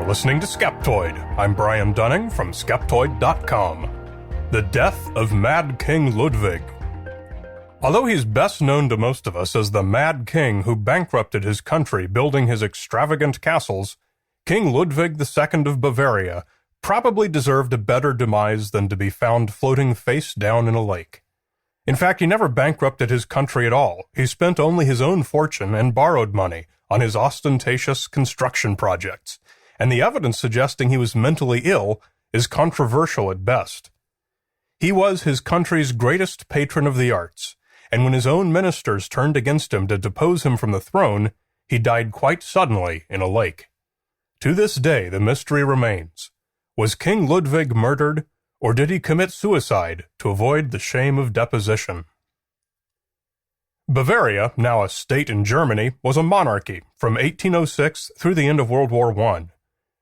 listening to Skeptoid. I'm Brian Dunning from Skeptoid.com. The Death of Mad King Ludwig. Although he's best known to most of us as the Mad King who bankrupted his country building his extravagant castles, King Ludwig II of Bavaria probably deserved a better demise than to be found floating face down in a lake. In fact, he never bankrupted his country at all. He spent only his own fortune and borrowed money on his ostentatious construction projects, and the evidence suggesting he was mentally ill is controversial at best. He was his country's greatest patron of the arts, and when his own ministers turned against him to depose him from the throne, he died quite suddenly in a lake. To this day, the mystery remains. Was King Ludwig murdered, or did he commit suicide to avoid the shame of deposition? Bavaria, now a state in Germany, was a monarchy from 1806 through the end of World War I.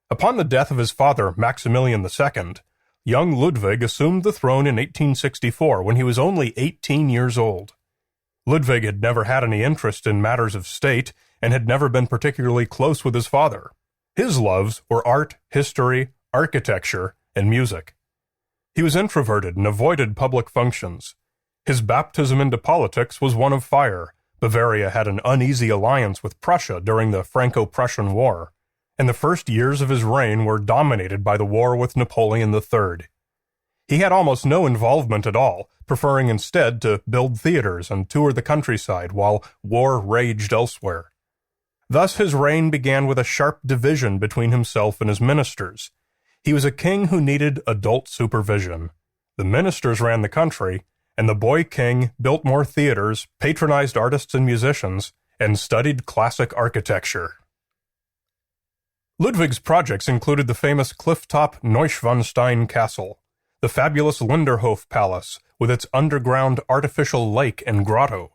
Upon the death of his father, Maximilian II, young Ludwig assumed the throne in 1864 when he was only 18 years old. Ludwig had never had any interest in matters of state and had never been particularly close with his father. His loves were art, history, architecture, and music. He was introverted and avoided public functions. His baptism into politics was one of fire. Bavaria had an uneasy alliance with Prussia during the Franco-Prussian War, and the first years of his reign were dominated by the war with Napoleon III. He had almost no involvement at all, preferring instead to build theaters and tour the countryside while war raged elsewhere. Thus his reign began with a sharp division between himself and his ministers. He was a king who needed adult supervision. The ministers ran the country, and the boy king built more theaters, patronized artists and musicians, and studied classic architecture. Ludwig's projects included the famous cliff-top Neuschwanstein Castle, the fabulous Linderhof Palace with its underground artificial lake and grotto,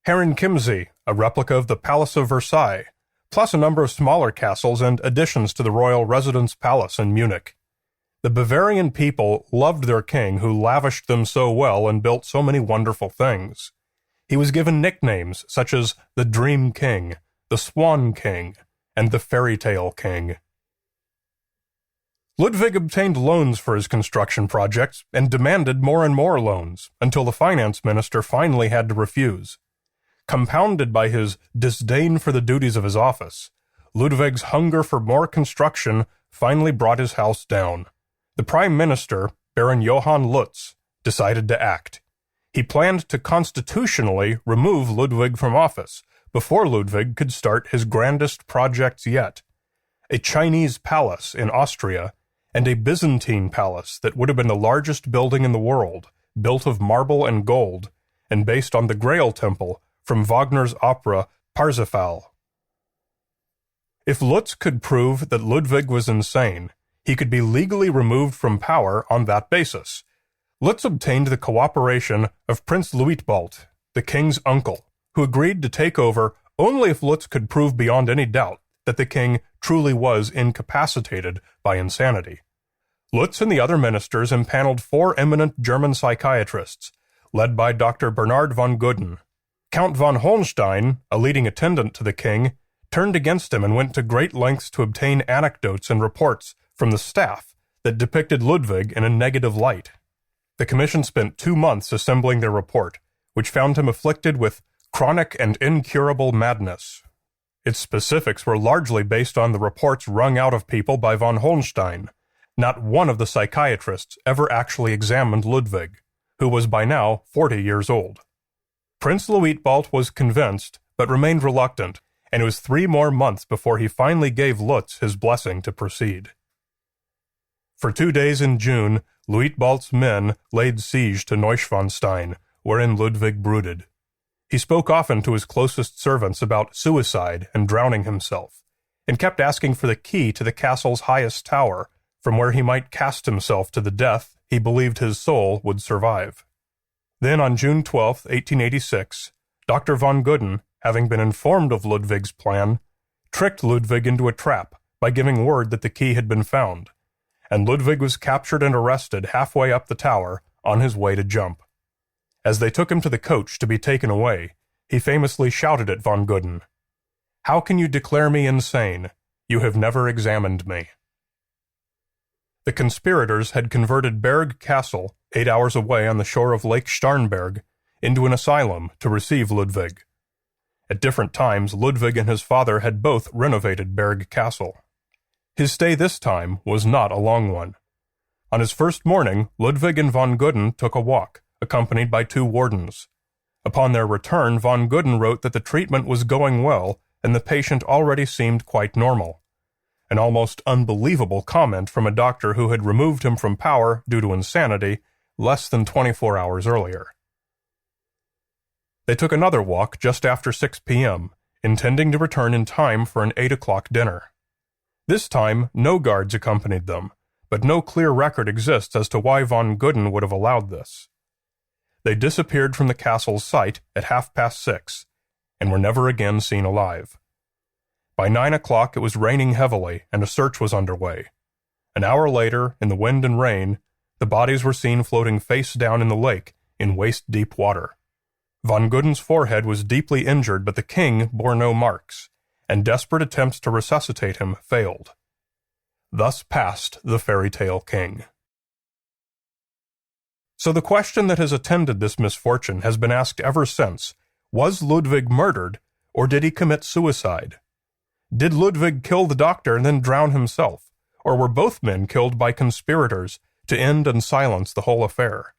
Herrenchiemsee, a replica of the Palace of Versailles, plus a number of smaller castles and additions to the royal residence palace in Munich. The Bavarian people loved their king who lavished them so well and built so many wonderful things. He was given nicknames such as the Dream King, the Swan King, and the Fairy Tale King. Ludwig obtained loans for his construction projects and demanded more and more loans until the finance minister finally had to refuse. Compounded by his disdain for the duties of his office, Ludwig's hunger for more construction finally brought his house down. The prime minister, Baron Johann Lutz, decided to act. He planned to constitutionally remove Ludwig from office before Ludwig could start his grandest projects yet: a Chinese palace in Austria and a Byzantine palace that would have been the largest building in the world, built of marble and gold, and based on the Grail Temple from Wagner's opera Parsifal. If Lutz could prove that Ludwig was insane, he could be legally removed from power on that basis. Lutz obtained the cooperation of Prince Luitpold, the king's uncle, who agreed to take over only if Lutz could prove beyond any doubt that the king truly was incapacitated by insanity. Lutz and the other ministers impaneled 4 eminent German psychiatrists, led by Dr. Bernhard von Gudden. Count von Hohenstein, a leading attendant to the king, turned against him and went to great lengths to obtain anecdotes and reports from the staff that depicted Ludwig in a negative light. The commission spent 2 months assembling their report, which found him afflicted with chronic and incurable madness. Its specifics were largely based on the reports wrung out of people by von Hohenstein. Not one of the psychiatrists ever actually examined Ludwig, who was by now 40 years old. Prince Luitpold was convinced, but remained reluctant, and it was 3 more months before he finally gave Lutz his blessing to proceed. For 2 days in June, Luitpold's men laid siege to Neuschwanstein, wherein Ludwig brooded. He spoke often to his closest servants about suicide and drowning himself, and kept asking for the key to the castle's highest tower, from where he might cast himself to the death he believed his soul would survive. Then on June 12, 1886, Dr. von Gudden, having been informed of Ludwig's plan, tricked Ludwig into a trap by giving word that the key had been found, and Ludwig was captured and arrested halfway up the tower on his way to jump. As they took him to the coach to be taken away, he famously shouted at von Gudden, "How can you declare me insane? You have never examined me." The conspirators had converted Berg Castle, 8 hours away on the shore of Lake Starnberg, into an asylum to receive Ludwig. At different times, Ludwig and his father had both renovated Berg Castle. His stay this time was not a long one. On his first morning, Ludwig and von Gudden took a walk, accompanied by 2 wardens. Upon their return, von Gudden wrote that the treatment was going well and the patient already seemed quite normal. An almost unbelievable comment from a doctor who had removed him from power due to insanity less than 24 hours earlier. They took another walk just after 6 p.m., intending to return in time for an 8 o'clock dinner. This time, no guards accompanied them, but no clear record exists as to why von Gudden would have allowed this. They disappeared from the castle's site at 6:30, and were never again seen alive. By 9 o'clock it was raining heavily, and a search was underway. An hour later, in the wind and rain, the bodies were seen floating face down in the lake, in waist-deep water. Von Gudden's forehead was deeply injured, but the king bore no marks, and desperate attempts to resuscitate him failed. Thus passed the fairy tale king. So the question that has attended this misfortune has been asked ever since: was Ludwig murdered, or did he commit suicide? Did Ludwig kill the doctor and then drown himself, or were both men killed by conspirators to end and silence the whole affair?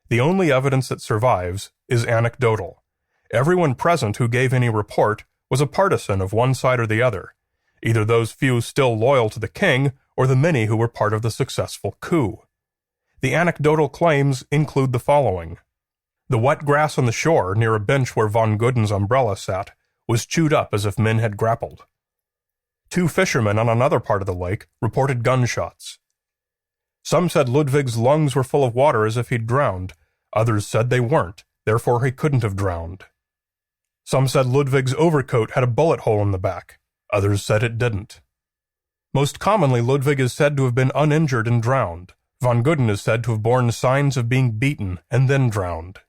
The only evidence that survives is anecdotal. Everyone present who gave any report was a partisan of one side or the other, either those few still loyal to the king or the many who were part of the successful coup. The anecdotal claims include the following. The wet grass on the shore near a bench where von Gudden's umbrella sat was chewed up as if men had grappled. 2 fishermen on another part of the lake reported gunshots. Some said Ludwig's lungs were full of water as if he'd drowned. Others said they weren't, therefore he couldn't have drowned. Some said Ludwig's overcoat had a bullet hole in the back. Others said it didn't. Most commonly, Ludwig is said to have been uninjured and drowned. Von Gudden is said to have borne signs of being beaten and then drowned.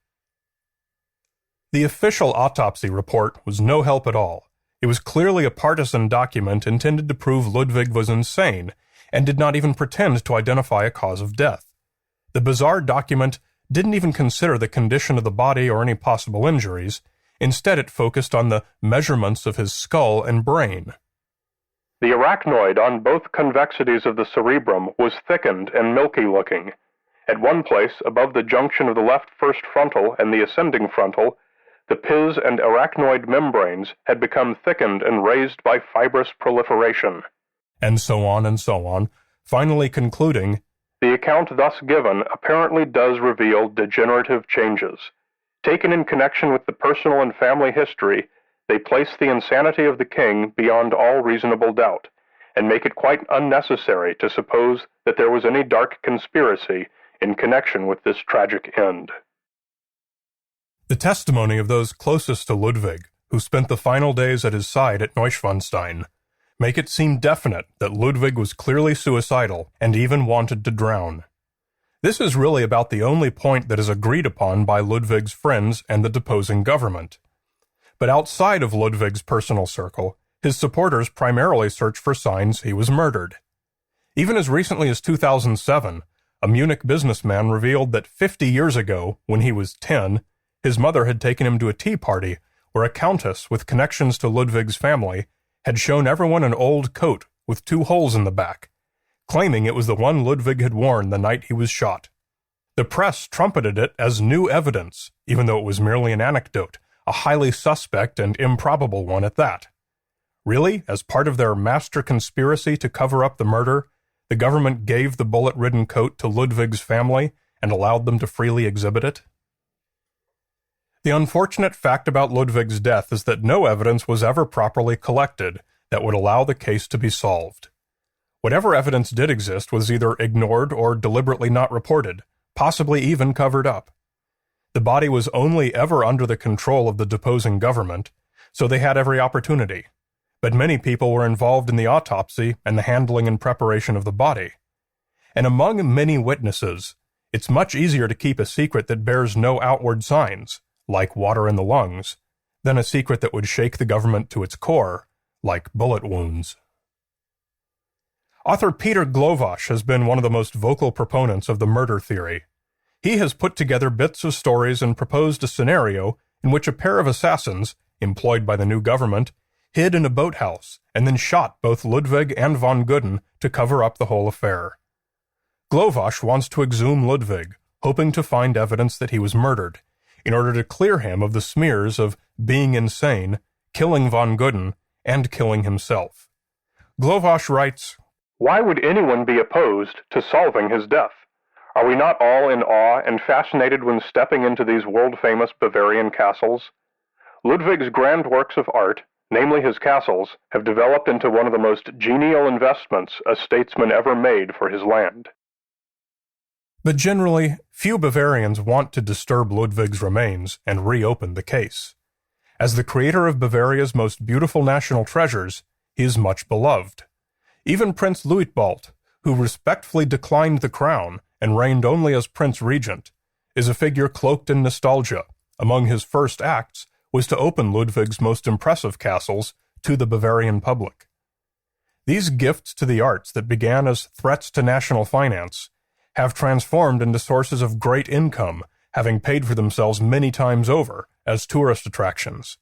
The official autopsy report was no help at all. It was clearly a partisan document intended to prove Ludwig was insane, and did not even pretend to identify a cause of death. The bizarre document didn't even consider the condition of the body or any possible injuries. Instead, it focused on the measurements of his skull and brain. The arachnoid on both convexities of the cerebrum was thickened and milky-looking. At one place, above the junction of the left first frontal and the ascending frontal, the pis and arachnoid membranes had become thickened and raised by fibrous proliferation. And so on, finally concluding, the account thus given apparently does reveal degenerative changes. Taken in connection with the personal and family history, they place the insanity of the king beyond all reasonable doubt, and make it quite unnecessary to suppose that there was any dark conspiracy in connection with this tragic end. The testimony of those closest to Ludwig, who spent the final days at his side at Neuschwanstein, make it seem definite that Ludwig was clearly suicidal and even wanted to drown. This is really about the only point that is agreed upon by Ludwig's friends and the deposing government. But outside of Ludwig's personal circle, his supporters primarily searched for signs he was murdered. Even as recently as 2007, a Munich businessman revealed that 50 years ago, when he was 10, his mother had taken him to a tea party where a countess with connections to Ludwig's family had shown everyone an old coat with 2 holes in the back, claiming it was the one Ludwig had worn the night he was shot. The press trumpeted it as new evidence, even though it was merely an anecdote, a highly suspect and improbable one at that. Really, as part of their master conspiracy to cover up the murder, the government gave the bullet-ridden coat to Ludwig's family and allowed them to freely exhibit it? The unfortunate fact about Ludwig's death is that no evidence was ever properly collected that would allow the case to be solved. Whatever evidence did exist was either ignored or deliberately not reported, possibly even covered up. The body was only ever under the control of the deposing government, so they had every opportunity. But many people were involved in the autopsy and the handling and preparation of the body. And among many witnesses, it's much easier to keep a secret that bears no outward signs, like water in the lungs, than a secret that would shake the government to its core, like bullet wounds. Author Peter Glovash has been one of the most vocal proponents of the murder theory. He has put together bits of stories and proposed a scenario in which a pair of assassins, employed by the new government, hid in a boathouse and then shot both Ludwig and von Gudden to cover up the whole affair. Glovash wants to exhume Ludwig, hoping to find evidence that he was murdered, in order to clear him of the smears of being insane, killing von Gudden, and killing himself. Glovash writes, "Why would anyone be opposed to solving his death? Are we not all in awe and fascinated when stepping into these world-famous Bavarian castles? Ludwig's grand works of art, namely his castles, have developed into one of the most genial investments a statesman ever made for his land." But generally, few Bavarians want to disturb Ludwig's remains and reopen the case. As the creator of Bavaria's most beautiful national treasures, he is much beloved. Even Prince Luitpold, who respectfully declined the crown and reigned only as Prince Regent, is a figure cloaked in nostalgia. Among his first acts was to open Ludwig's most impressive castles to the Bavarian public. These gifts to the arts that began as threats to national finance have transformed into sources of great income, having paid for themselves many times over as tourist attractions.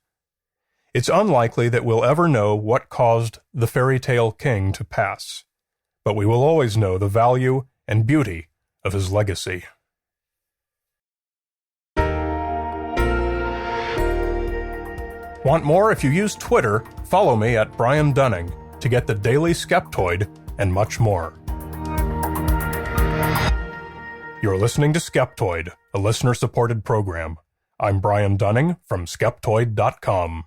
It's unlikely that we'll ever know what caused the fairy tale king to pass, but we will always know the value and beauty of his legacy. Want more? If you use Twitter, follow me at Brian Dunning to get the daily Skeptoid and much more. You're listening to Skeptoid, a listener-supported program. I'm Brian Dunning from Skeptoid.com.